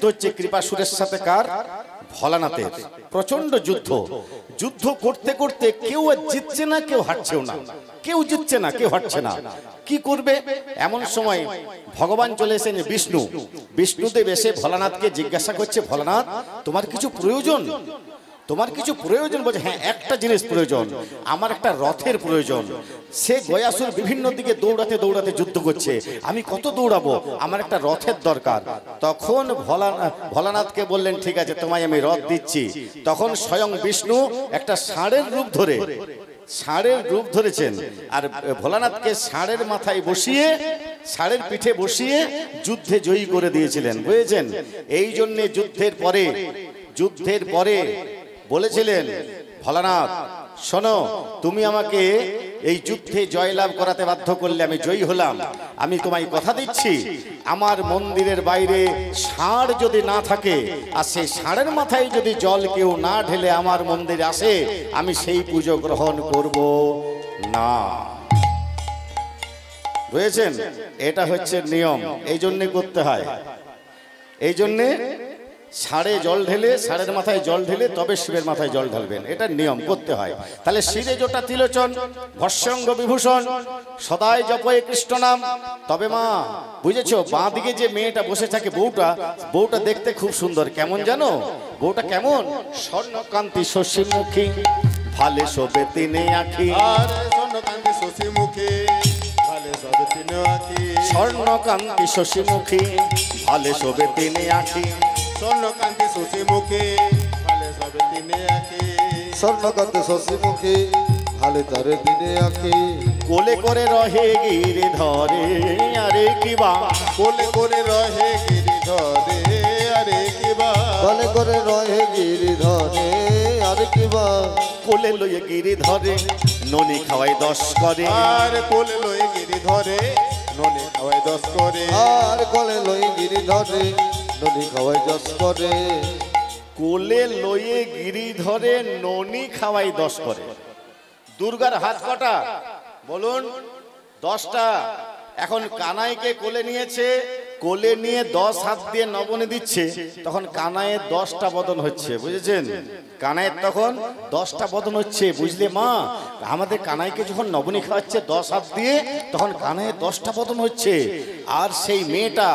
হচ্ছে কৃপাসুরের সাথে কার? ভোলানাথের। প্রচন্ড যুদ্ধ, যুদ্ধ করতে করতে কেউ জিতছে না, কেউ হারছেও না, কেউ জিতছে না, কেউ হারছে না। কি করবে? এমন সময় ভগবান চলে এসেছেন বিষ্ণু। বিষ্ণুদেব এসে ভোলানাথকে জিজ্ঞাসা করছে, ভোলানাথ তোমার কিছু প্রয়োজন? তোমার কিছু প্রয়োজন? বলছে হ্যাঁ, একটা জিনিস প্রয়োজন, আমার একটা রথের প্রয়োজন। সে গয়াসুর বিভিন্ন দিকে দৌড়াতে দৌড়াতে যুদ্ধ করছে, আমি কত দৌড়াবো, আমার একটা রথের দরকার। তখন ভোলানাথকে বললেন ঠিক আছে, তোমায় আমি রথ দিচ্ছি। তখন স্বয়ং বিষ্ণু একটা ষাঁড়ের রূপ ধরেছেন, আর ভোলানাথকে ষাঁড়ের মাথায় বসিয়ে, ষাঁড়ের পিঠে বসিয়ে যুদ্ধে জয়ী করে দিয়েছিলেন, বুঝেছেন? এই জন্যে যুদ্ধের পরে বলেছিলেন, ভোলানাথ শোনো, তুমি আমাকে এই যুদ্ধে জয়লাভ করাতে বাধ্য করলে, আমি জয়ী হলাম। আমি তোমায় কথা দিচ্ছি, আমার মন্দিরের বাইরে ষাঁড় যদি না থাকে, আর সেই ষাঁড়ের মাথায় যদি জল কেউ না ঢেলে আমার মন্দিরে আসে, আমি সেই পুজো গ্রহণ করব না। বুঝেছেন? এটা হচ্ছে নিয়ম, এই জন্যে করতে হয়। এই জন্যে ষাঁড়ে জল ঢেলে, ষাঁড়ের মাথায় জল ঢেলে তবে শিবের মাথায় জল ঢালবেন, এটা নিয়ম করতে হয়। তাহলে শিরে জটা তিলোচন ভস্যঙ্গ বিভূষণ সদাই জপয়ে কৃষ্ণ নাম। তবে মা বুঝেছো, বাঁ দিকে যে মেয়েটা বসে থাকে, বউটা দেখতে খুব সুন্দর। কেমন জানো বউটা? কেমন? স্বর্ণকান্তি শশীমুখী, ভালে শোভে তিনে আঁখি। স্বর্ণকান্তি শশীমুখী, ভালে শোভে তিনে আঁখি। স্বর্ণকান্তি শশীমুখী, ভালে শোভে তিনে আঁখি। স্বর্ণকান্তি শশীমুখী, ভালে শোভে তিনে আঁখি। স্বর্ণকান্তি শশীমুখী, ভালে তারে দিনে আঁখি। কোলে করে রহে গিরিধরে, আরে কিবা। কোলে করে রহে গিরিধরে, আরে কিবা। কোলে করে রহে গিরিধরে, আরে কিবা। কোলে লয়ে গিরিধরে, ননি খাওয়াই 10 করে। আর কোলে লয়ে গিরিধরে, ননি খাওয়াই 10 করে। আর কোলে লয়ে গিরিধরে, ননি খাওয়াই 10 করে। কোলে লয়ে গিরিধরে, ননি খাওয়াই 10 করে। দুর্গার হাত কটা বলুন? 10টা। এখন কানাইকে কোলে নিয়েছে, কোলে নিয়ে 10 হাত দিয়ে নবনী দিচ্ছে, তখন কানাইয়ের 10টা বদন হচ্ছে, বুঝেছেন? কানাইয়ের তখন 10টা বদন হচ্ছে, বুঝলে মা? আমাদের কানাইকে যখন নবনী খাওয়াচ্ছে 10 হাত দিয়ে, তখন কানাইয়ের 10টা বদন হচ্ছে। আর সেই মেয়েটা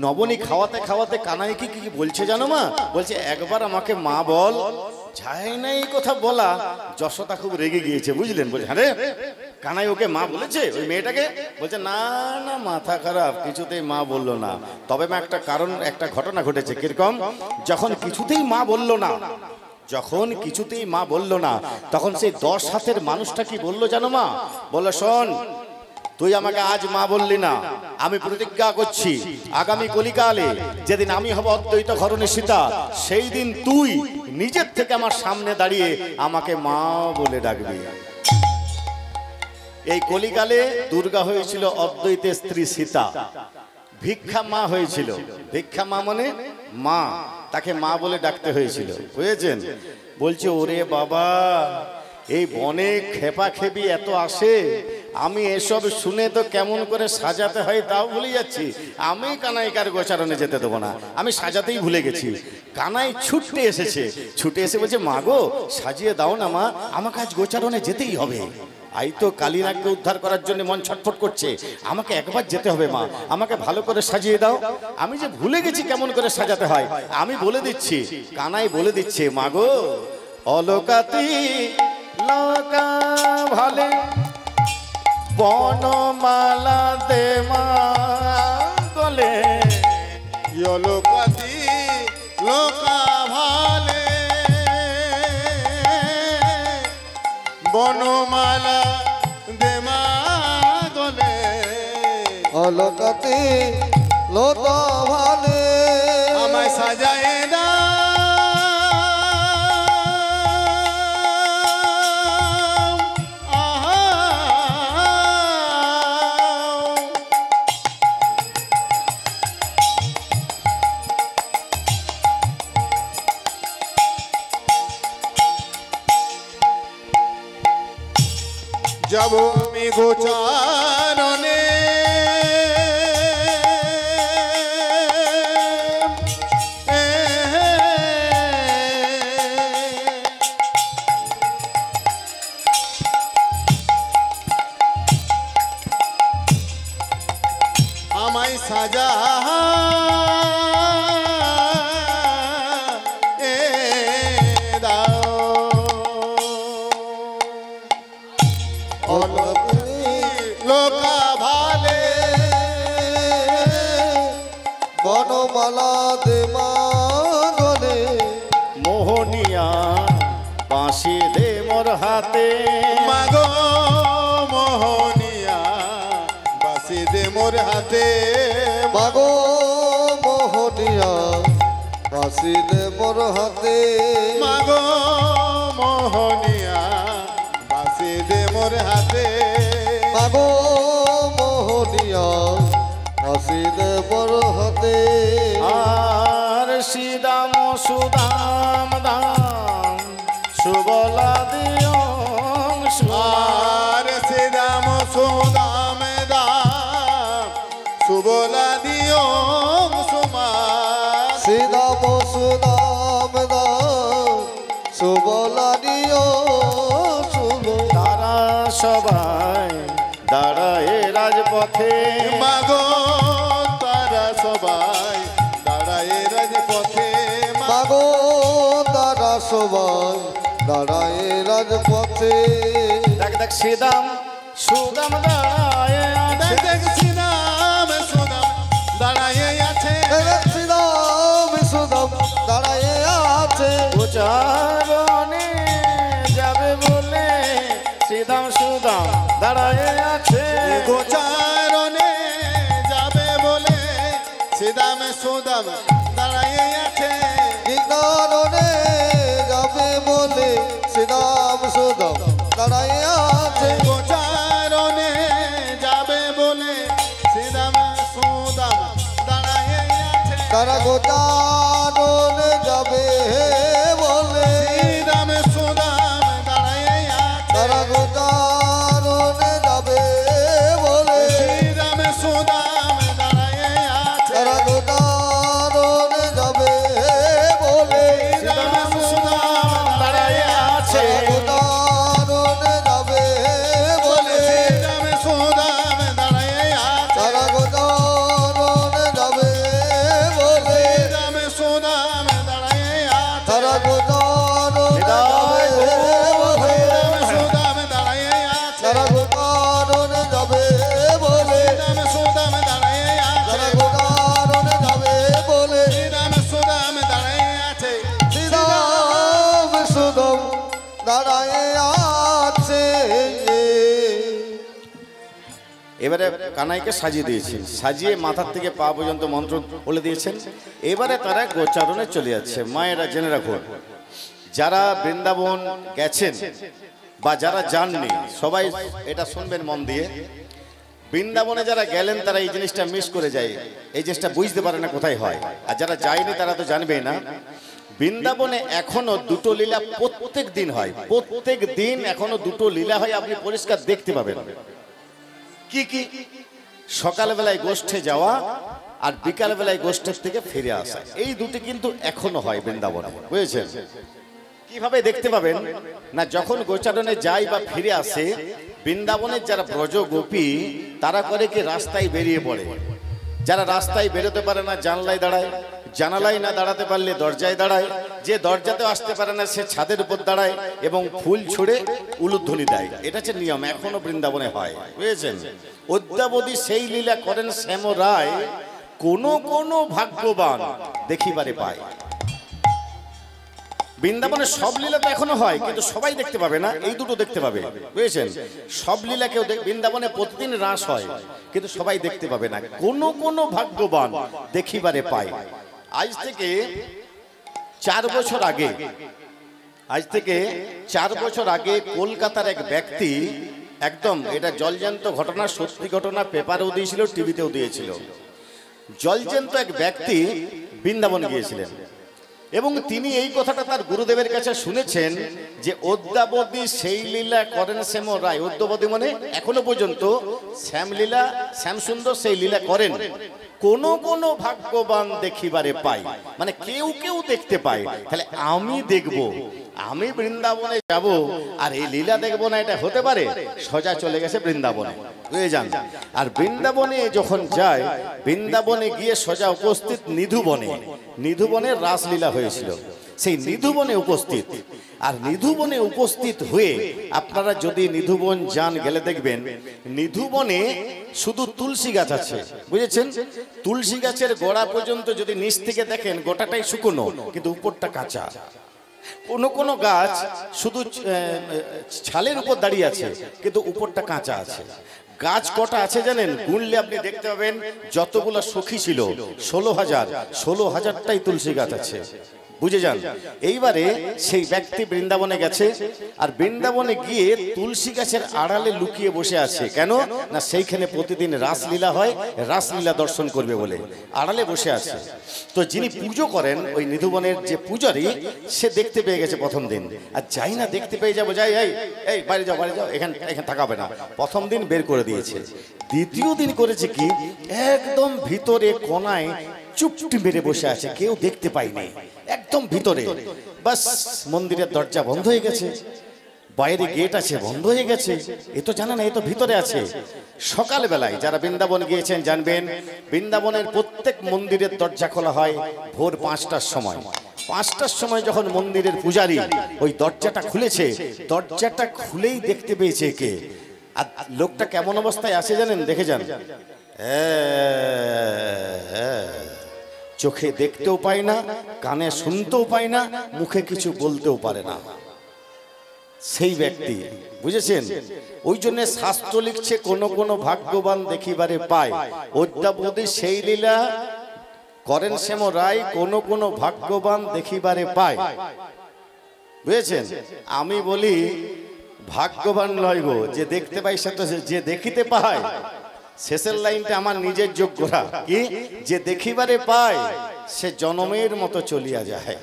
নবনী খাওয়াতে খাওয়াতে কানাইকে কি বলছে জানো মা? বলছে একবার আমাকে মা বল। যায় না এই কথা বলা, যশোদা খুব রেগে গিয়েছে, বুঝলেন? বলছে আরে কানাই ওকে মা বলেছে ওই মেয়েটাকে? বলছে না না, মাথা খারাপ, কিছুতেই মা বললো না। তবে মা একটা ঘটনা ঘটেছে। কিরকম? যখন কিছুতেই মা বললো না, তখন সেই 10 হাতের মানুষটা কি বললো জানো মা? বললো শোন, তুই আমাকে আজ মা বললি না, আমি প্রতিজ্ঞা করছি আগামী কলিকালে যেদিন আমি হব অদ্বৈত ঘরণী সীতা, সেই দিন তুই নিজের থেকে আমার সামনে দাঁড়িয়ে আমাকে মা বলে ডাকবি। এই কলিকালে দুর্গা হয়েছিল অদ্বৈতের স্ত্রী সীতা, ভিক্ষা মা হয়েছিল। ভিক্ষা মা মানে মা, তাকে মা বলে ডাকতে হয়েছিল, বুঝেছেন? বলছে ওরে বাবা, এই বনে খেপা খেপি এত আসে, আমি এসব শুনে তো কেমন করে সাজাতে হয় তাও ভুলে যাচ্ছি। আমি কানাইকার গোচারণে যেতে দেবো না, আমি সাজাতেই ভুলে গেছি। কানাই ছুটে এসে বলছে মা গো, সাজিয়ে দাও না মা, আমাকে আজ গোচারণে যেতেই হবে। আই তো কালীনাগকে উদ্ধার করার জন্য মন ছটফট করছে, আমাকে একবার যেতে হবে মা, আমাকে ভালো করে সাজিয়ে দাও। আমি যে ভুলে গেছি কেমন করে সাজাতে হয়, আমি বলে দিচ্ছি। কানাই বলে দিচ্ছে মা গো, অলোকাতি লোকা ভালে বনমালা দে মা গলে। লোকাতি লোকা ভালে বনমালা দে মা গলে। অলোকাতি লোকা ভালে আমায় সাজায় দাও। যাব আমি গোচারণে দে মাগনে মোহনিয়া বাঁশি দে মোর হাতে মাগো মোহনিয়া বাসি দে মোর হাতে মাগো মোহনিয়া বাঁশি দে মোর হাতে মাগো মোহনিয়া বাসি দে মোর হাতে মাগো মোহনিয়া বাঁশি দে মোর হাতে আর শ্রীদাম সুদাম দাম সুবলা দিও আর শ্রীরাম সুদাম দাম সুবলা দিও সুমার শ্রীরাম সুদাম দাম সুবলা দিও সুব তারা সবাই দাঁড়ায় রাজপথে মাগো তারা সবাই দাঁড়ায় রাজপথে মাগো তারা সবাই দাঁড়ায় রাজপথে দেখ দেখ শ্রীদাম সুদাম দাঁড়ায় আছে। দেখ শ্রীরাম সুদাম দাঁড়ায় আছে শ্রীরাম সুদাম দাঁড়ায় আছে উচ্চারণে যাবে বলে শ্রীদাম সুদাম দাঁড়ায় আছে গোচারণে যাবে বলে শ্রীরাম সুদাম দাঁড়ায় আছে বিজ্ঞাননে যাবে বলে শ্রীরাম সুদাম দাঁড়ায় আছে গোচারণে যাবে বলে শ্রীরাম সুদাম দাঁড়ায় আছে তারা গোচারণে যাবে বলে শ্রীরাম সুদাম দাঁড়ায় আছে তারা গোচারণে যাবে বলে শ্রীরাম সুদাম দাঁড়ায় আছে তারা গোচারণে যাবে বলে শ্রীরাম সুদাম দাঁড়ায় আছে গোচারণে যাবে বলে শ্রীরাম সুদাম দাঁড়ায় আছে তারা গোচারণে যাবে বলে শ্রীরাম সুদাম দাঁড়ায় আছে তারা গোচারণে যাবে বলে শ্রীরাম সুদাম দাঁড়ায় আছে তারা গোচারণে যাবে বলে শ্রীরাম সুদাম দাঁড়ায় তারা আছে গোচারণে যাবে বলে শ্রীরাম সুদাম দাঁড়ায় আছে শ্রীরাম সুদম দাঁড়ায় আছে এবারে কানাইকে সাজিয়ে দিয়েছেন, সাজিয়ে মাথার থেকে পা পর্যন্ত মন্ত্র বলে দিয়েছেন। এবারে তারা গোচারণে চলে যাচ্ছে। মায়েরা জেনে রাখুন, যারা বৃন্দাবন গেছেন বা যারা যাননি সবাই এটা শুনবেন মন দিয়ে। বৃন্দাবনে যারা গেলেন তারা এই জিনিসটা মিস করে যায়, এই জিনিসটা বুঝতে পারে না কোথায় হয়। আর যারা যায়নি তারা তো জানবেই না। বৃন্দাবনে এখনো দুটো লীলা প্রত্যেক দিন হয়, প্রত্যেক দিন এখনো দুটো লীলা হয়, আপনি পরিষ্কার দেখতে পাবেন। কি কি? সকালবেলায় গোষ্ঠে যাওয়া আর বিকাল বেলায় গোষ্ঠের থেকে ফিরে আসা, এই দুটি কিন্তু এখনো হয় বৃন্দাবনে, বুঝেছেন? কিভাবে দেখতে পাবেন না, যখন গোচারণে যায় বা ফিরে আসে, বৃন্দাবনের যারা ব্রজ গোপী তারা করে কি রাস্তায় বেরিয়ে পড়ে। যারা রাস্তায় বেরোতে পারে না জানলায় দাঁড়ায়, জানালায় না দাঁড়াতে পারলে দরজায় দাঁড়ায়, যে দরজাতেও আসতে পারে না সে ছাদের উপর দাঁড়ায় এবং ফুল ছুঁড়ে উলুধ্বনি দেয়। এটা হচ্ছে নিয়ম, এখনো বৃন্দাবনে হয়, বুঝেছেন? অদ্যাবধি সেই লীলা করেন শ্যাম রায়, কোন কোন ভাগ্যবান দেখিবারে পায়। বৃন্দাবনে সব লীলা তো এখনো হয়, কিন্তু সবাই দেখতে পাবে না, এই দুটো দেখতে পাবে, বুঝেছেন? সব লীলা কেউ বৃন্দাবনে প্রতিদিন রাস হয়, কিন্তু সবাই দেখতে পাবে না, কোন কোন ভাগ্যবান দেখিবারে পায়। আজ থেকে 4 বছর আগে, আজ থেকে 4 বছর আগে কলকাতার এক ব্যক্তি, একদম এটা জলজ্যান্ত ঘটনা, সত্যি ঘটনা, পেপারেও দিয়েছিল, টিভিতেও দিয়েছিল। জলজ্যান্ত এক ব্যক্তি বৃন্দাবন গিয়েছিলেন এবং তিনি এই কথাটা তার গুরুদেবের কাছে শুনেছেন যে অদ্যাবধি সেই লীলা করেন শ্যাম রায়। অদ্যাবধি মানে এখনো পর্যন্ত শ্যামলীলা, শ্যামসুন্দর সেই লীলা করেন, কোন কোন ভাগ্যবান দেখিবারে পায়, মানে কেউ কেউ দেখতে পায়। তাহলে আমি দেখব, আমি বৃন্দাবনে যাব আর এই লীলা দেখবো না, এটা হতে পারে? সোজা চলে গেছে বৃন্দাবনে, বুঝে যান। আর বৃন্দাবনে যখন যায়, বৃন্দাবনে গিয়ে সোজা উপস্থিত নিধুবনে, নিধুবনের রাসলীলা হয়েছিল, সেই নিধুবনে উপস্থিত। আর নিধুবনে উপস্থিত হয়ে আপনারা যদি নিধুবন যান গেলে দেখবেন নিধুবনে শুধু তুলসী গাছ আছে, বুঝেছেন? তুলসী গাছের গোড়া পর্যন্ত যদি নিচ থেকে দেখেন গোটাটাই শুকনো, কিন্তু উপরটা কাঁচা। কোনো কোনো গাছ শুধু ছালের উপর দাঁড়িয়ে আছে, কিন্তু উপরটা কাঁচা আছে। গাছ কটা আছে জানেন? গুনলে আপনি দেখতে পাবেন যতগুলো সখী ছিল 16,000টাই তুলসী গাছ আছে, বুঝে যান। এইবারে সেই ব্যক্তি বৃন্দাবনে গেছে, আর বৃন্দাবনে গিয়ে তুলসী গাছের আড়ালে লুকিয়ে বসে আছে। কেন না সেইখানে প্রতিদিন রাসলীলা হয়, রাসলীলা দর্শন করবে বলে আড়ালে বসে আছে। তো যিনি পুজো করেন ওই নিধুবনের যে পূজারী, সে দেখতে পেয়ে গেছে প্রথম দিন। আর যাই না দেখতে পেয়ে যাবো, যাই এই এই বাড়ি যাও, বাড়ি যাও, এখানে থাকাবে না। প্রথম দিন বের করে দিয়েছে। দ্বিতীয় দিন করেছে কি, একদম ভিতরে কোনায় চুপটি মেরে বসে আছে, কেউ দেখতে পায়নি, একদম ভিতরে। বাস মন্দিরের দরজা বন্ধ হয়ে গেছে, বাইরে গেট আছে বন্ধ হয়ে গেছে, এ তো জানা না, এ তো ভিতরে আছে। সকালবেলায় যারা বৃন্দাবন গিয়েছেন জানবেন, বৃন্দাবনের প্রত্যেক মন্দিরের দরজা খোলা হয় ভোর 5টার সময়। 5টার সময় যখন মন্দিরের পূজারী ওই দরজাটা খুলেছে, দরজাটা খুলেই দেখতে পেয়েছে কে, আর লোকটা কেমন অবস্থায় আছে জানেন? দেখে যান। চোখে দেখতেও পায় না, কানে শুনতেও পায় না, মুখে কিছু বলতেও পারে না সেই ব্যক্তি, বুঝেছেন? ওই জন্য শাস্ত্র লিখছে কোন কোন ভাগ্যবান দেখিবারে পায়। অদ্যাবধি সেই লীলা করেন শ্যাম রায়, কোন কোন ভাগ্যবান দেখিবারে পায়, বুঝেছেন? আমি বলি ভাগ্যবান নয় গো, যে দেখতে পাই সে তো, যে দেখিতে পায়। শেষের লাইনটা আমার নিজের যোগ্যরা কি, যে দেখিবারে পায় সে জনমের মতো চলিয়া যায়।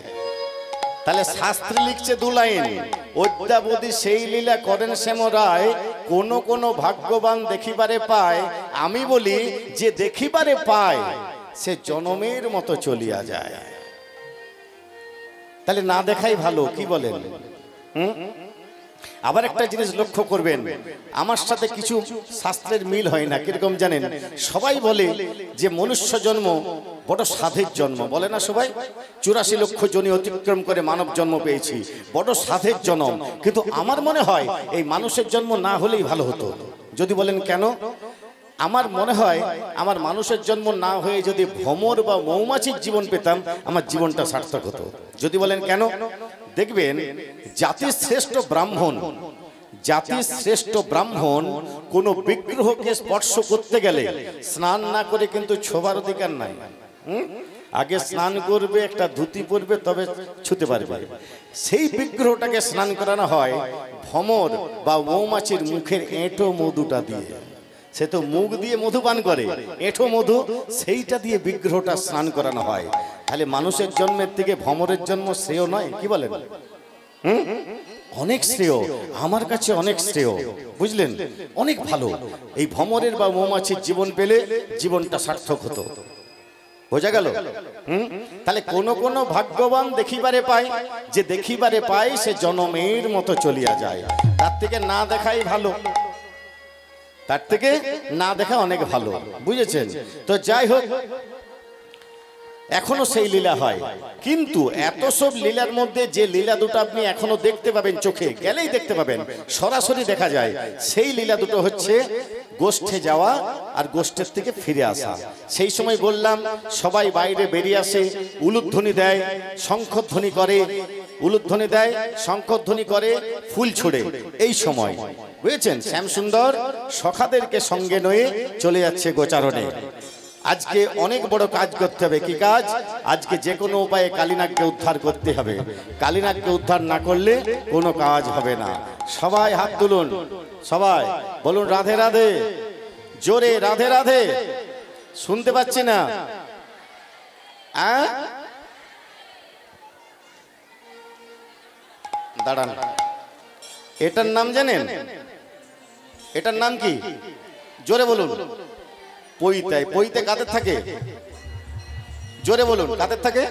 তাহলে শাস্ত্রে লিখছে 2 লাইন, অদ্যাবধি সেই লীলা করেন শ্যাম রায়, কোন কোন ভাগ্যবান দেখিবারে পায়। আমি বলি যে দেখিবারে পায় সে জনমের মতো চলিয়া যায়। তাহলে না দেখাই ভালো, কি বলেন? আবার একটা জিনিস লক্ষ্য করবেন, আমার সাথে কিছু শাস্ত্রের মিল হয় না। কিরকম জানেন? সবাই বলে যে মনুষ্য জন্ম বড় সাধের জন্ম, বলে না সবাই? 84 লক্ষ জনি অতিক্রম করে মানব জন্ম পেয়েছি, বড় সাধের জন্ম। কিন্তু আমার মনে হয় এই মানুষের জন্ম না হলেই ভালো হতো। যদি বলেন কেন? আমার মনে হয় আমার মানুষের জন্ম না হয়ে যদি ভ্রমর বা মৌমাছির জীবন পেতাম, আমার জীবনটা সার্থক হতো। যদি বলেন কেন? দেখবেন জাতির শ্রেষ্ঠ ব্রাহ্মণ, জাতির শ্রেষ্ঠ ব্রাহ্মণ কোন বিগ্রহকে স্পর্শ করতে গেলে স্নান না করে কিন্তু ছোবার অধিকার নাই। আগে স্নান করবে, একটা ধুতি পরবে, তবে ছুতে পারবে। সেই বিগ্রহটাকে স্নান করানো হয় ভ্রমর বা মৌমাছির মুখের এঁটো মধুটা দিয়ে। সে তো মুখ দিয়ে মধু পান করে, এঁঠো মধু, সেইটা দিয়ে বিগ্রহটা স্নান করানো হয়। তাহলে মানুষের জন্মের থেকে ভ্রমরের জন্ম শ্রেয় নয়? কি বলেন? অনেক শ্রেয়, আমার কাছে অনেক শ্রেয়, বুঝলেন? অনেক ভালো। এই ভ্রমরের বা মৌমাছির জীবন পেলে জীবনটা সার্থক হতো। বোঝা গেল? তাহলে কোন কোন ভাগ্যবান দেখিবারে পায়, যে দেখিবারে পায় সে জনমের মতো চলিয়া যায়। তার থেকে না দেখাই ভালো, তার থেকে না দেখা অনেক ভালো, বুঝেছেন? তো যাই হোক, এখনো সেই লীলা হয়। কিন্তু এত সব লীলার মধ্যে যে লীলা দুটো আপনি এখনো দেখতে পাবেন, চোখে গেলেই দেখতে পাবেন, সরাসরি দেখা যায়, সেই লীলা দুটো হচ্ছে গোষ্ঠে যাওয়া আর গোষ্ঠের থেকে ফিরে আসা। সেই সময় বললাম সবাই বাইরে বেরিয়ে আসে, উলুধ্বনি দেয়, শঙ্খধ্বনি করে, উলুধ্বনি দেয়, শঙ্খধ্বনি করে, ফুল ছোড়ে। এই সময় বুঝেছেন, শ্যামসুন্দর সখাদেরকে সঙ্গে নিয়ে চলে যাচ্ছে গোচারণে। আজকে অনেক বড় কাজ করতে হবে। কি কাজ? আজকে যে কোনো উপায়ে কালীনাগকে উদ্ধার করতে হবে। কালীনাগকে উদ্ধার না করলে কোনো কাজ হবে না। সবাই হাত তুলুন, সবাই বলুন রাধে রাধে, জোরে রাধে রাধে। শুনতে পাচ্ছি না? দাঁড়ান, এটার নাম জানেন? এটার নাম কি? জোরে বলুন। পৈতায়। পৈতে কাদের থাকে? জোরে বলুন, কাদের থাকে?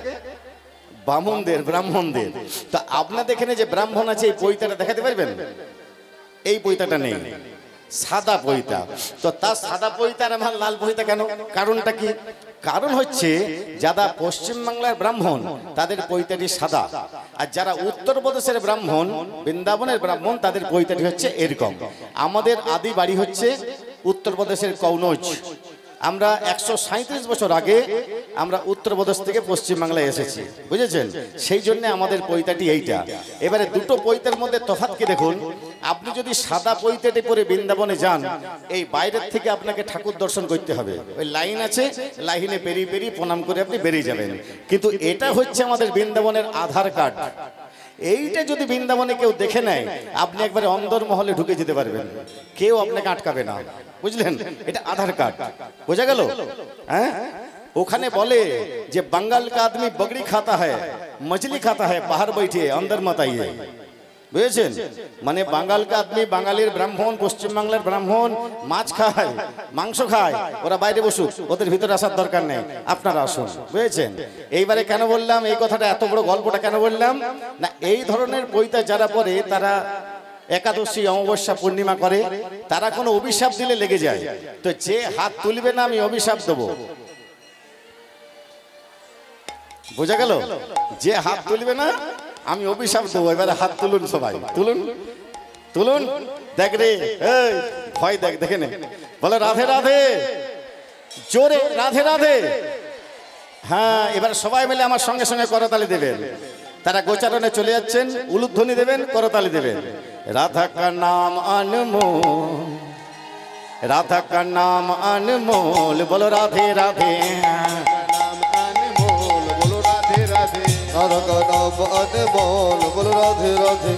ব্রাহ্মণদের, ব্রাহ্মণদের। তা আপনাদের এখানে যে ব্রাহ্মণ আছে, এই পৈতাটা দেখাতে পারবেন? এই পৈতাটা নেই। সাদা পৈতা। তো তার সাদা পৈতা আর আমার লাল পৈতা কেন? কারণটা কি? কারণ হচ্ছে যারা পশ্চিমবাংলার ব্রাহ্মণ তাদের পৈতাটি সাদা, আর যারা উত্তরপ্রদেশের ব্রাহ্মণ, বৃন্দাবনের ব্রাহ্মণ, তাদের পৈতাটি হচ্ছে এরকম। আমাদের আদি বাড়ি হচ্ছে উত্তরপ্রদেশের কনৌজ। আমরা 137 বছর আগে আমরা উত্তরপ্রদেশ থেকে পশ্চিমবাংলায় এসেছি, বুঝেছেন? সেই জন্য আমাদের পৈতাটি এইটা। এবারে দুটো পৈতার মধ্যে তফাৎ কি দেখুন। আপনি যদি সাদা পৈতাটি পরে বৃন্দাবনে যান, এই বাইরের থেকে আপনাকে ঠাকুর দর্শন করতে হবে। ওই লাইন আছে, লাইনে পেরিয়ে পেরিয়ে প্রণাম করে আপনি বেরিয়ে যাবেন। কিন্তু এটা হচ্ছে আমাদের বৃন্দাবনের আধার কার্ড। এইটা যদি বৃন্দাবনে কেউ দেখে নেয়, আপনি একবারে অন্দরমহলে ঢুকে যেতে পারবেন, কেউ আপনাকে আটকাবে না, বুঝলেন? এটা আধার কার্ড, বোঝা গেল? হ্যাঁ, ওখানে বলে যে বাঙ্গাল কা আদমি বগড়ি খাতা হয়, মছলি খাতা হয়, বাহার বৈঠে অন্দর মত আইয়ে, বুঝেছেন? মানে বাঙ্গাল কা আদমি, বাঙালির ব্রাহ্মণ, পশ্চিমবাংলার ব্রাহ্মণ মাছ খায়, মাংস খায়, ওরা বাইরে বসুক, ওদের ভিতরে আসার দরকার নেই, আপনারা আসুন, বুঝেছেন? এইবারে কেন বললাম এই কথাটা, এত বড় গল্পটা কেন বললাম না, এই ধরনের পৈতা যারা পড়ে তারা একাদশী, অমাবস্যা, পূর্ণিমা করে, তারা কোনো অভিশাপ দিলে লেগে যায়। তো যে হাত তুলবে না আমি অভিশাপ দেবো, বোঝা গেল? যে হাত তুলবে না আমি অভিশাপ দেবো। এবারে হাত তুলুন, সবাই তুলুন, তুলুন। দেখ রে, এই ভয় দেখ, দেখে নে, বলে রাধে রাধে, জোরে রাধে রাধে। হ্যাঁ, এবার সবাই মিলে আমার সঙ্গে সঙ্গে করতালি দেবেন। তারা গোচারণে চলে যাচ্ছেন, উলুধ্বনি দেবেন, করতালি দেবেন। রাধা কা নাম অনমোল, রাধা কা নাম অনমোল, বলো রাধে রাধে। राधा का नाम अनमोल, बोलो राधे राधे।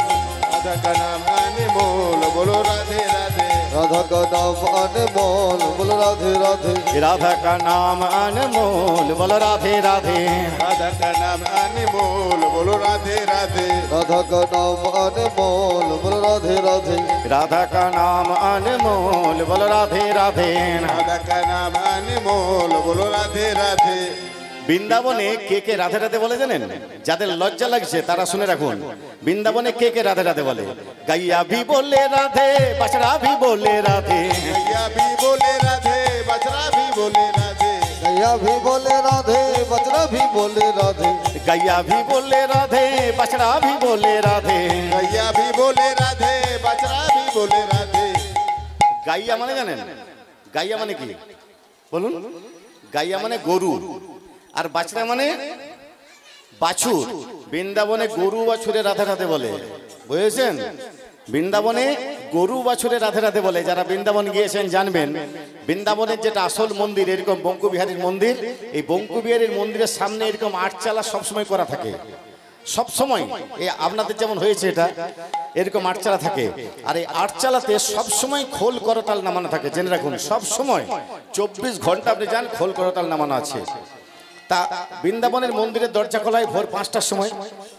राधा का नाम अनमोल, बोलो राधे राधे। राधा का नाम अनमोल, बोलो राधे राधे। राधा का नाम अनमोल, बोलो राधे राधे। राधा का नाम अनमोल, बोलो राधे राधे। राधा का नाम अनमोल, बोलो राधे राधे। राधा का नाम अनमोल, बोलो राधे राधे। राधा का नाम अनमोल, बोलो राधे राधे। বৃন্দাবনে কে কে রাধে রাধে বলে জানেন? যাদের লজ্জা লাগছে তারা শুনে রাখুন। বৃন্দাবনে কে কে রাধে রাধে বলে? গাইয়া ভি বলে রাধে, বাছড়া ভি বলে রাধে। गैया भी बोले राधे, बछड़ा भी बोले राधे। गैया भी बोले राधे, बछड़ा भी बोले राधे। গাইয়া ভি বলে রাধে, বাছড়া ভি বলে রাধে। गैया भी बोले राधे, बछड़ा भी बोले राधे। গাইয়া মানে জানেন? গাইয়া মানে কি বলুন? গাইয়া মানে গরু, আর বাছড়া মানে বাছুর। বৃন্দাবনে গরু বাছুরে রাধে রাধে বলে, বুঝেছেন? বৃন্দাবনে গরু বাছুরে রাধে রাধে বলে। যারা বৃন্দাবন গিয়েছেন জানবেন, বৃন্দাবনের যেটা আসল মন্দির, এরকম বঙ্কুবিহারীর মন্দির, এই বঙ্কুবিহারীর মন্দিরের সামনে এরকম আটচালা সবসময় করা থাকে, সব সময়। এই আপনাদের যেমন হয়েছে এটা, এরকম আটচালা থাকে। আর এই আটচালাতে সবসময় খোল করতাল নামানো থাকে, জেনে রাখুন। সব সময় 24 ঘন্টা আপনি যান, খোল করতাল নামানো আছে। তা বৃন্দাবনের মন্দিরের দরজা খোলা হয় ভোর 5টার সময়।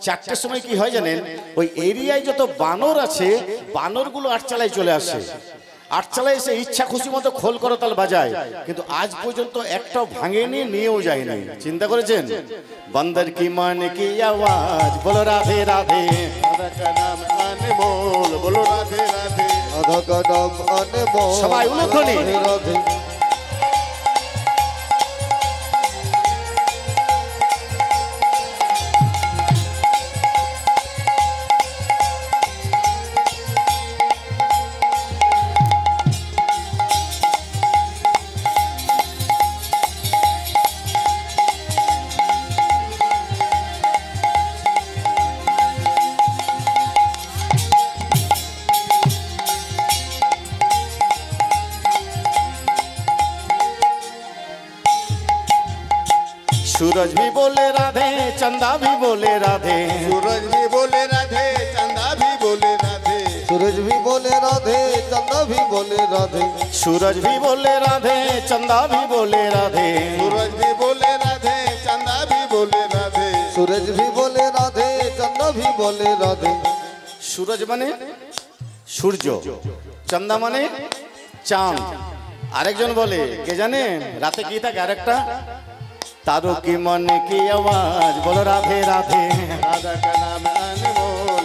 4টের সময় কি হয় জানেন? ওই এরিয়ায় যত বানর আছে, বানরগুলো আটচালায় চলে আসে। আটচালায় এসে ইচ্ছা খুশি মতো খোল করতাল বাজায়, কিন্তু আজ পর্যন্ত একটাও ভাঙেনি, নিয়েও যায়নি। চিন্তা করেছেন? বন্দর কি মান কি আওয়াজ, বলো রাধে রাধে। राधा का नाम अनमोल, बोलो राधे राधे। राधा का नाम अनमोल, सबाई उलूध्वनि। राधे राधे। सूरज भी बोले राधे, चंदा भी बोले राधे। सूरज भी बोले राधे, चंदा भी बोले राधे। सूरज भी बोले राधे, चंदा भी बोले राधे। सूरज भी बोले राधे, चंदा भी बोले राधे। सूरज भी बोले राधे, चंदा भी बोले राधे। सूरज भी बोले राधे, चंदा भी बोले राधे। सूरज माने সূর্য, চন্দ্র মানে চাঁদ। আরেকজন বলে কে জানেন রাতে কি থাকে? আরেকটা, तारों की मन की आवाज, बोलो राधे राधे। राधा का नाम अनमोल,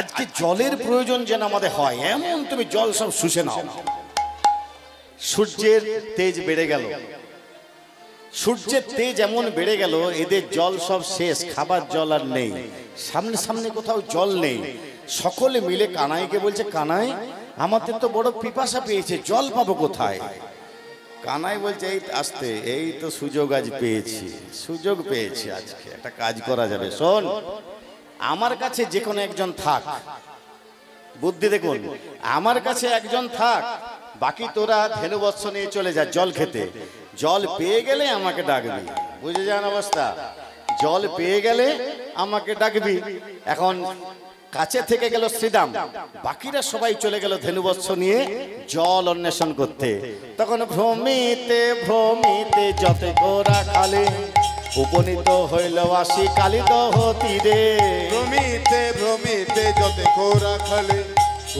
আজকে জলের প্রয়োজন যেন আমাদের হয়, এমন তুমি জল সব শুষে নাও। সূর্যের তেজ বেড়ে গেল, সূর্যের তেজ এমন বেড়ে গেল, এদের জল সব শেষ, খাবার জল আর নেই, সামনে সামনে কোথাও জল নেই। সকলে মিলে কানাইকে বলছে, কানাই আমাদের তো বড় পিপাসা পেয়েছে, জল পাবো কোথায়? কানাই বলছে, এই আসতে, এই তো সুযোগ আজ পেয়েছি, সুযোগ পেয়েছি, আজকে একটা কাজ করা যাবে। শোন, আমার কাছে যে কোনো একজন থাক, বুদ্ধি দেখুন, আমার কাছে একজন থাক, বাকি তোরা ধেনু বৎস নিয়ে চলে যা জল খেতে। জল পেয়ে গেলে আমাকে ডাকবি, বুঝে যান অবস্থা, জল পেয়ে গেলে আমাকে ডাকবি। এখন কাছে থেকে গেল শ্রীদাম, বাকিরা সবাই চলে গেল ধেনু বৎস নিয়ে জল অন্বেষণ করতে। তখন ভ্রমিতে ভ্রমিতে যত গোরা খালে উপনীত হইল আসি কালিদহ তীরে। ভ্রমিতে ভ্রমিতে যত গোরা খালে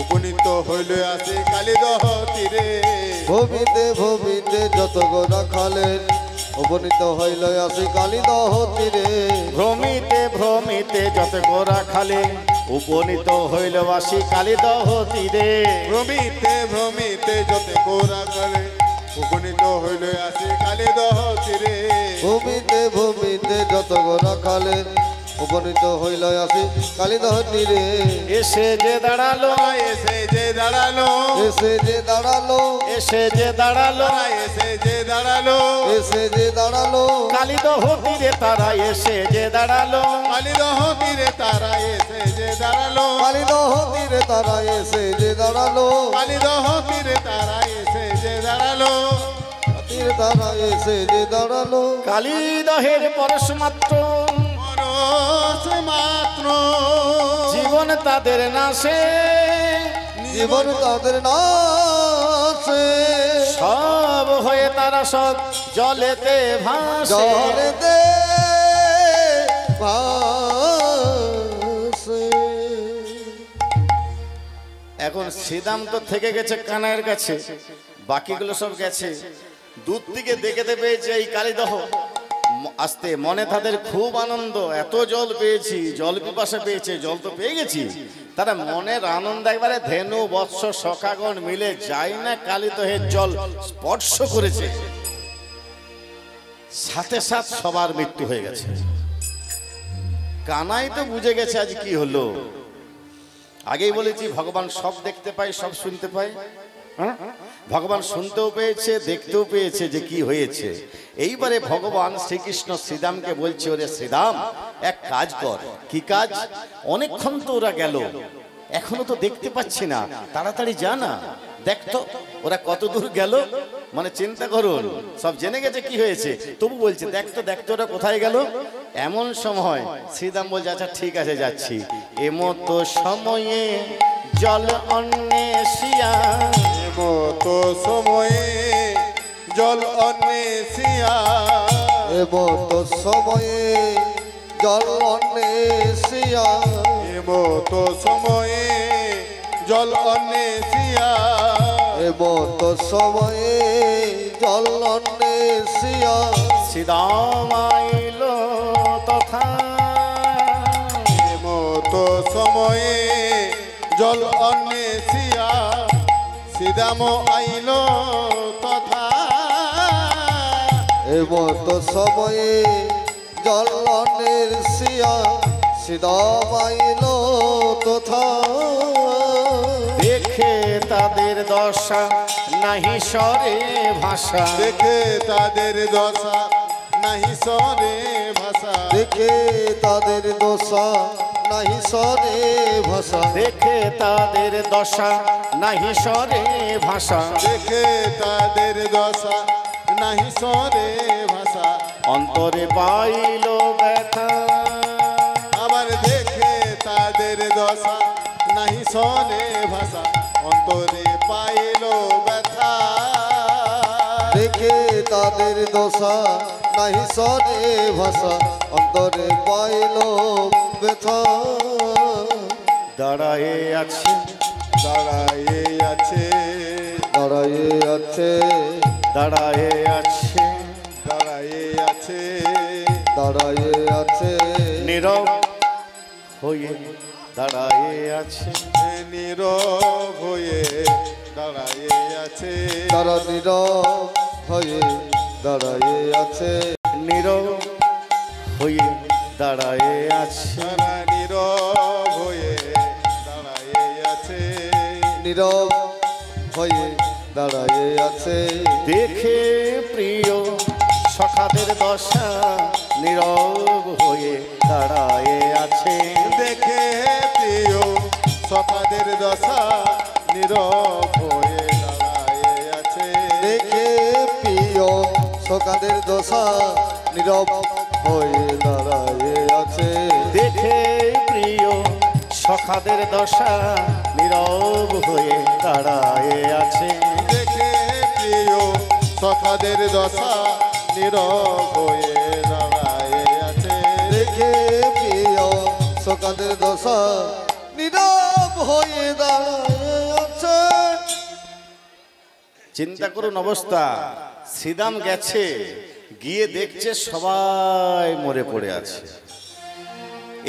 উপনীত হইল আসি কালিদহ তীরে। ভূমিতে ভূমিতে যত গোরা খালে উপনীত হইল আসি কালিদহ তীরে। ভ্রমিতে ভ্রমিতে যত গোরা খালে উপনীত হইল আসি কালিদহ তীরে। ভ্রমিতে ভ্রমিতে যত গোরা খালে উপনীত হইল আসি কালিদহ তীরে। ভূমিতে ভূমিতে যত গোরা খালে উপনীত হইল আসি কালিদহ তীরে। এসে যে দাঁড়ালো, এসে যে দাঁড়ালো, এসে যে দাঁড়ালো, এসে যে দাঁড়ালো, এসে যে দাঁড়ালো, এসে যে দাঁড়ালো, কালিদহ তীরে তারা এসে যে দাঁড়ালো। কালিদহ তীরে তারা এসে যে দাঁড়ালো, কালিদহ তীরে তারা এসে যে দাঁড়ালো, কালিদহ তীরে তারা এসে যে দাঁড়ালো, তীরে তারা এসে যে দাঁড়ালো। কালিদহের পরশ মাত্র পরশ মাত্র জীবন তাদের নাশে, জীবন তাদের নাশে, সব হয়ে তারা সব জলেতে ভাসে। জলেতে ভাসে। এখন শ্রীদাম তো থেকে গেছে কানাইয়ের কাছে, বাকিগুলো সব গেছে। দূর থেকে দেখতে পেয়েছে এই কালিদহ আসতে, মনে তাদের খুব আনন্দ, এত জল পেয়েছি, জল পিপাসা পেয়েছে, জল তো পেয়ে গেছি। তারা মনের আনন্দ একবারে ধেনু বৎস সখাগণ মিলে যায় না কালিদহের জল স্পর্শ করেছে, সাথে সাথে সবার মৃত্যু হয়ে গেছে। কানাই তো বুঝে গেছে আজ কি হলো। আগেই বলেছি ভগবান সব দেখতে পায়, সব শুনতে পায়। ভগবান শুনতেও পেয়েছে, দেখতেও পেয়েছে যে কি হয়েছে। এইবারে ভগবান শ্রীকৃষ্ণ শ্রীদামকে বলছে, ওরে শ্রীদাম এক কাজ কর। কি কাজ? অনেকক্ষণ তো ওরা গেল, এখনো তো দেখতে পাচ্ছি না, তাড়াতাড়ি যা না, দেখতো ওরা কত দূর গেল। মানে চিন্তা করুন, সব জেনে গেছে কি হয়েছে, তবু বলছে দেখতো দেখতো ওরা কোথায় গেল। এমন সময় শ্রীদাম বলছে, আচ্ছা ঠিক আছে যাচ্ছি। এমতো সময়ে জল অন্বেষিয়া, এমতো সময়ে জল অন্বেষিয়া, এমতো সময়ে জল অন্বেষিয়া, এমতো সময়ে জল অন্বেষিয়া, এমতো সময়ে জল অন্বেষিয়া, শ্রীদাম আইল তথা। এমতো সময়ে জল অন্বেষিয়া, শ্রীদাম আইল তথা। এমতো সময়ে জল অন্বেষিয়া, শ্রীদাম আইল তথা। দেখে তাদের দশা নাহি সরে ভাষা, দেখে তাদের দশা নাহি সরে ভাষা, দেখে তাদের দশা নাহি সরে ভাষা, দেখে তাদের দশা নাহি সরে ভাষা। দেখে তাদের দশা নাহি সরে ভাষা, অন্তরে পাইল ব্যথা, আবার দেখে তাদের দশা নাহি সরে ভাষা, অন্তরে পাইল ব্যথা। দেখে তাদের দশা নাহি সরে ভাষা, অন্তরে পাইল ব্যথা। দাঁড়ায়ে আছে, দাঁড়ায়ে আছে, দাঁড়ায়ে আছে, দাঁড়ায়ে আছে, দাঁড়ায়ে আছে, দাঁড়ায়ে আছে, নীরব হয়ে দাঁড়ায়ে আছে, নীরব হয়ে দাঁড়ায়ে আছে, তারা নীরব হয়ে দাঁড়ায়ে আছে, নীরব হয়ে দাঁড়ায়ে আছে, তারা নীরব হয়ে দাঁড়ায়ে আছে, নীরব হয়ে দাঁড়ায়ে আছে। দেখে প্রিয় সখাদের দশা নীরব হয়ে দাঁড়ায়ে আছে, দেখে প্রিয় সখাদের দশা নীরব হয়ে দাঁড়ায়ে আছে, দেখে প্রিয় সখাদের দশা নীরব হয়ে দাঁড়ায়ে আছে, দেখে প্রিয় সখাদের দশা নীরব হয়ে দাঁড়ায়ে আছে, দেখে প্রিয় সখাদের দশা নীরব হয়ে দাঁড়ায়ে আছে, দেখে প্রিয় সখাদের দশা নীরব হয়ে দাঁড়ায়ে আছে। চিন্তা করুন অবস্থা, শ্রীদাম গেছে, গিয়ে দেখছে সবাই মরে পড়ে আছে।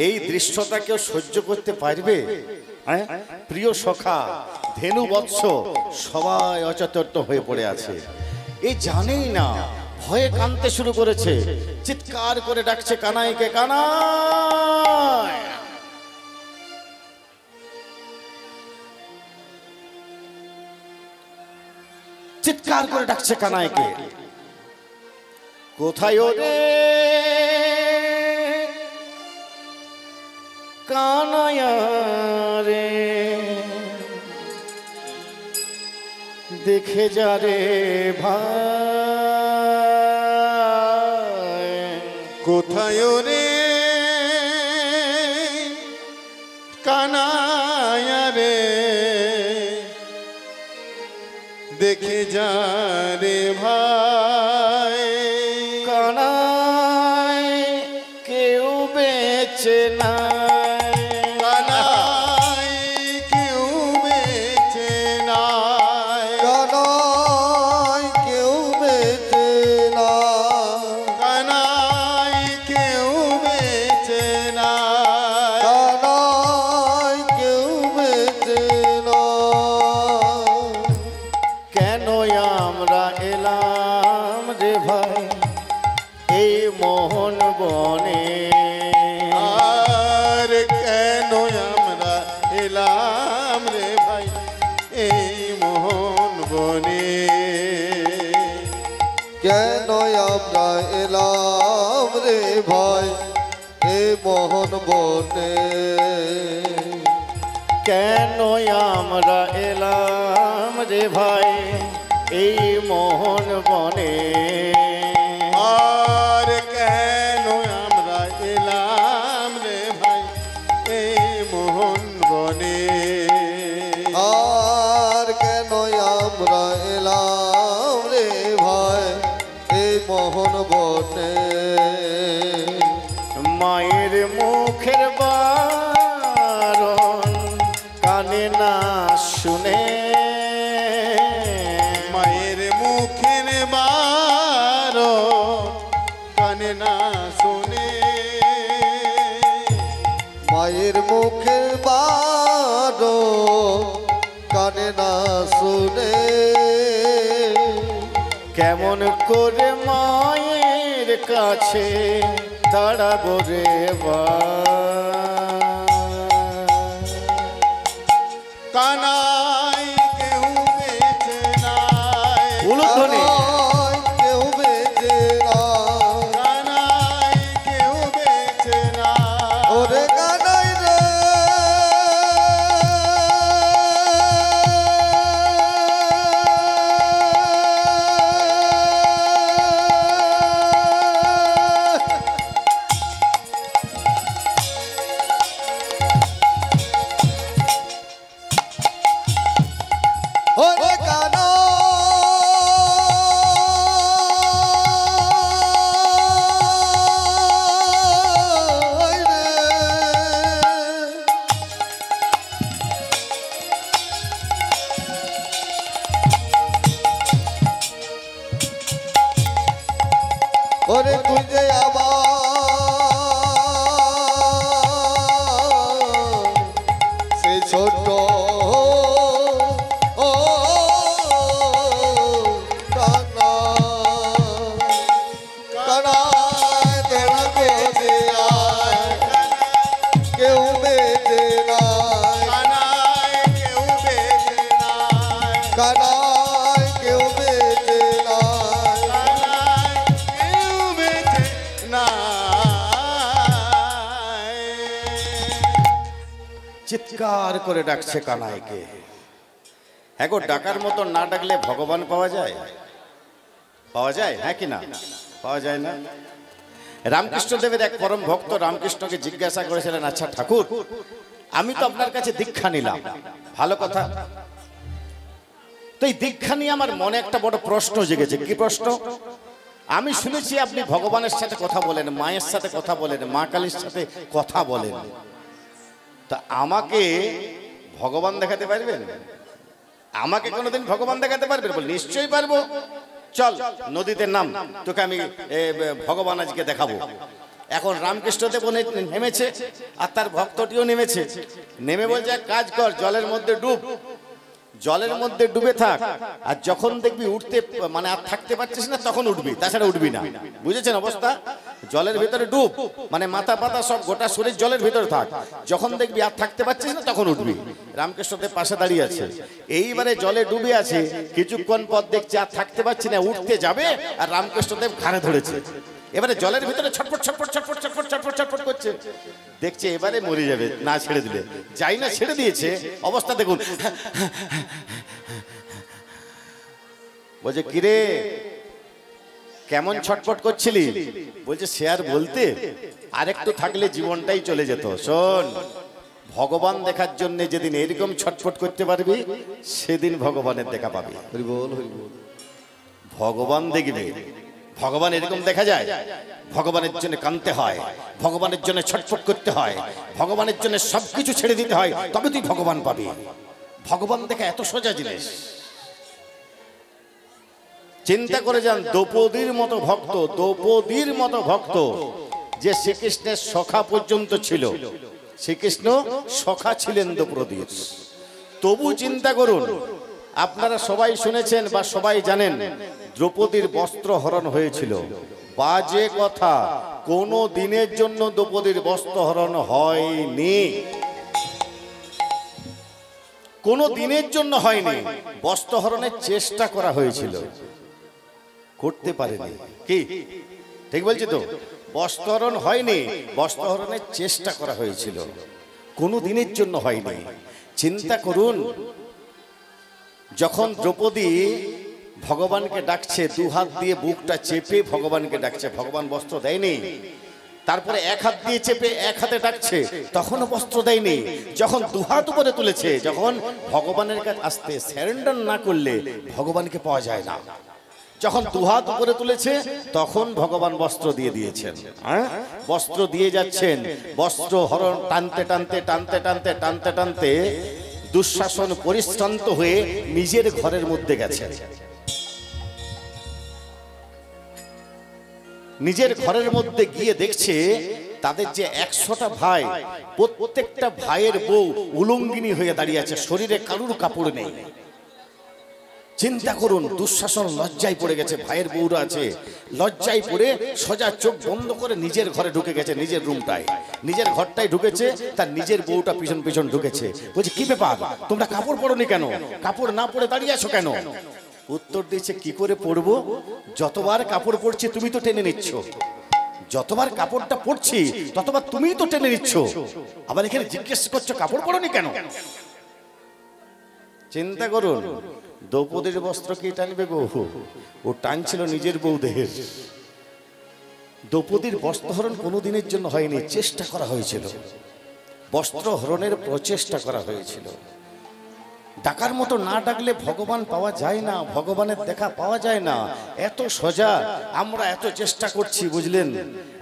এই দৃশ্যটা কেউ সহ্য করতে পারবে? হ্যাঁ, প্রিয় সখা ধেনু বৎস সবাই অচেতন হয়ে পড়ে আছে। এই জানেই না, ভয়ে কাঁদতে শুরু করেছে, চিৎকার করে ডাকছে কানাইকে, কানাই। চিৎকার করে ডাকছে কানাইকে, কোথায় ওরে কানাইয়া রে, দেখে যা রে ভাই, কোথায় রে কানাইয়া রে, দেখে যা রে ভাই, কানাই কেউ বেঁচে নাই, কানাই কেউ বেঁচে নাই, কানাই কেউ বেঁচে না, কানাই কেউ বেঁচে নাই, কানাই কেউ বেঁচে না। কেন আমরা এলাম রে ভাই এই মোহন বনে, আর কেন আমরা এলাম রে ভাই এই মোহন বনে, কেন আমরা এলাম রে ভাই এ মোহন বনে, কেন আমরা এলাম রে ভাই এই মোহন বনে, আর কেন আমরা এলাম রে ভাই এই মোহন বনে, আর কেন আমরা এলাম রে ভাই এই মোহন বনে, মায়ের মুখের বারণ কানে না শুনে, মায়ের মুখের বারো কানে না শুনে, মায়ের মুখের বারো কানে না শুনে, কেমন করে মায়ের কাছে দাঁড়াবো রে কানাই কেউ বেঁচে নাই, উলুধ্বনি কানাই কেউ বেঁচে না, কানাই কেউ বেঁচে নাই, ওরে কানাই রে চিৎকার করে ডাকছে কানাইকে। হ্যাঁ গো, ডাকার মতো না ডাকলে ভগবান পাওয়া যায়? পাওয়া যায়? হ্যাঁ কি না? পাওয়া যায় না? রামকৃষ্ণদেবের এক পরম ভক্ত রামকৃষ্ণকে জিজ্ঞাসা করেছিলেন, আচ্ছা ঠাকুর, আমি তো আপনার কাছে দীক্ষা নিলাম, ভালো কথা, তো এই দীক্ষা নিয়ে আমার মনে একটা বড় প্রশ্ন জেগেছে। কি প্রশ্ন? আমি শুনেছি আপনি ভগবানের সাথে কথা বলেন, মায়ের সাথে কথা বলেন, মা কালীর সাথে কথা বলেন, তা আমাকে ভগবান দেখাতে পারবেন? আমাকে কোনোদিন ভগবান দেখাতে পারবেন? বল, নিশ্চয়ই পারবো, চল নদীতে নাম, তোকে আমি ভগবান আজকে দেখাবো। এখন রামকৃষ্ণদেব নেমেছে আর তার ভক্তটিও নেমেছে। নেমে বলছে, এক কাজ কর, জলের মধ্যে ডুব, জলের মধ্যে ডুবে থাক, আর যখন দেখবি উঠতে মানে আর থাকতে পারছিস না তখন উঠবি, তাছাড়া উঠবি না। বুঝেছেন অবস্থা? জলের ভিতরে ডুব মানে মাথা পাতা সব গোটা শরীর জলের ভিতরে থাক, যখন দেখবি আর থাকতে পারছিস না তখন উঠবি। রামকৃষ্ণদেব পাশে দাঁড়িয়ে আছে, এইবারে জলে ডুবে আছে, কিছুক্ষণ পর দেখছে আর থাকতে পারছি না, উঠতে যাবে, আর রামকৃষ্ণদেব ঘাড়ে ধরেছে। এবারে জলের ভিতরে ছটফট ছটফট ছটফট ছটফট ছটফট ছটফট করছে, দেখছে এবারে মরে যাবে না ছেড়ে দিলে। যাই না ছেড়ে দিয়েছে, অবস্থা দেখুন। বলছে, কিরে কেমন ছটফট করছিলি? বলছে, সে আর বলতে, আরেকটু থাকলে জীবনটাই চলে যেত। শোন, ভগবান দেখার জন্য যেদিন এরকম ছটফট করতে পারবি, সেদিন ভগবানের দেখা পাবি। ভগবান দেখবে, ভগবান এরকম দেখা যায়? ভগবানের জন্য কাঁদতে হয়, ভগবানের জন্য ছটফট করতে হয়, ভগবানের জন্য সবকিছু ছেড়ে দিতে হয়, তবে তুই ভগবান পাবি। ভগবান দেখা এত সোজা জিনিস। চিন্তা করে যান, দ্রৌপদীর মতো ভক্ত, দ্রৌপদীর মতো ভক্ত যে শ্রীকৃষ্ণের সখা পর্যন্ত ছিল, শ্রীকৃষ্ণ সখা ছিলেন দ্রৌপদীর। তবু চিন্তা করুন, আপনারা সবাই শুনেছেন বা সবাই জানেন, দ্রৌপদীর বস্ত্র হরণ হয়েছিল। বাজে কথা, কোনো দিনের জন্য দ্রৌপদীর বস্ত্র হরণ হয়নি, কোনো দিনের জন্য হয়নি। বস্ত্র হরণের চেষ্টা করা হয়েছিল, করতে পারেনি। কি ঠিক বলছি তো? বস্ত্রহরণ হয়নি, বস্ত্রহরণের চেষ্টা করা হয়েছিল, কোনো দিনের জন্য হয়নি। চিন্তা করুন, যখন দ্রৌপদী ভগবানকে ডাকছে, দুহাত দিয়ে বুকটা চেপে ভগবানকে ডাকছে, ভগবান বস্ত্র দেয়নি। তারপরে এক হাত দিয়ে চেপে এক হাতে ডাকছে, তখনও বস্ত্র দেয়নি। যখন দুহাত উপরে তুলেছে, যখন ভগবানের কাছে আসতে সারেন্ডার না করলে ভগবানকে পাওয়া যায় না। যখন দুহাত উপরে তুলেছে, তখন ভগবান বস্ত্র দিয়ে দিয়েছেন। হ্যাঁ, বস্ত্র দিয়ে যাচ্ছেন। বস্ত্র হরণ টানতে টানতে টানতে টানতে টানতে টানতে দুঃশাসন পরিশ্রান্ত হয়ে নিজের ঘরের মধ্যে গেছে। নিজের ঘরের মধ্যে গিয়ে দেখছে, তাদের যে 100টা ভাই, প্রত্যেকটা ভাইয়ের বউ উলঙ্গিনী হয়ে দাঁড়িয়ে আছে, শরীরে কারুর কাপড় নেই। চিন্তা করুন, দুঃশাসন লজ্জায় পড়ে গেছে, ভাইয়ের বউরা আছে, লজ্জায় পড়ে সোজা চোখ বন্ধ করে নিজের ঘরে ঢুকে গেছে, নিজের রুমটায়, নিজের ঘরটায় ঢুকেছে। তার নিজের বউটা পিছন পিছন ঢুকেছে। বলছে, কি ব্যাপার, তোমরা কাপড় পরোনি কেন? কাপড় না পরে দাঁড়িয়ে আছো কেন? উত্তর দিয়েছে, কি করে পরবো, যতবার কাপড় পরছি তুমি তো টেনে নিচ্ছ, যতবার কাপড়টা পরছি ততবার তুমিই তো টেনে নিচ্ছ, আবার এখানে জিজ্ঞেস করছো কাপড় পরোনি কেন? চিন্তা করুন, দ্রৌপদীর বস্ত্র কি টানবে গো? ও টানছিল নিজের বউ দেহের। দ্রৌপদীর বস্ত্রহরণ কোনোদিনের জন্য হয়নি, চেষ্টা করা হয়েছিল, বস্ত্র হরণের প্রচেষ্টা করা হয়েছিল। ডাকার মতো না ডাকলে ভগবান পাওয়া যায় না, ভগবানের দেখা পাওয়া যায় না। এত সোজা, আমরা এত চেষ্টা করছি, বুঝলেন?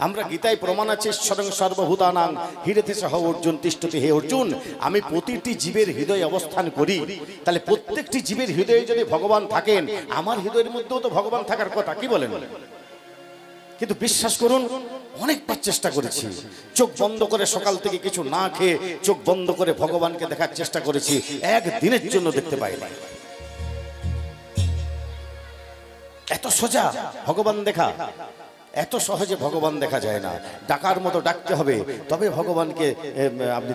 আমরা গীতায় প্রমাণ আছে, ঈশ্বরং সর্বভূতানাং হৃদয়ে সহ অর্জুন তিষ্ঠতি। হে অর্জুন, আমি প্রতিটি জীবের হৃদয়ে অবস্থান করি, তাহলে প্রত্যেকটি জীবের হৃদয়ে যদি ভগবান থাকেন, আমার হৃদয়ের মধ্যেও তো ভগবান থাকার কথা। কি বলেন? কিন্তু বিশ্বাস করুন, অনেকবার চেষ্টা করেছি, চোখ বন্ধ করে সকাল থেকে কিছু না খেয়ে চোখ বন্ধ করে ভগবানকে দেখার চেষ্টা করেছি, একদিনের জন্য দেখতে পাই না। এত সোজা ভগবান দেখা, এত সহজে ভগবান দেখা যায় না। ডাকার মতো ডাকতে হবে, তবে ভগবানকে আপনি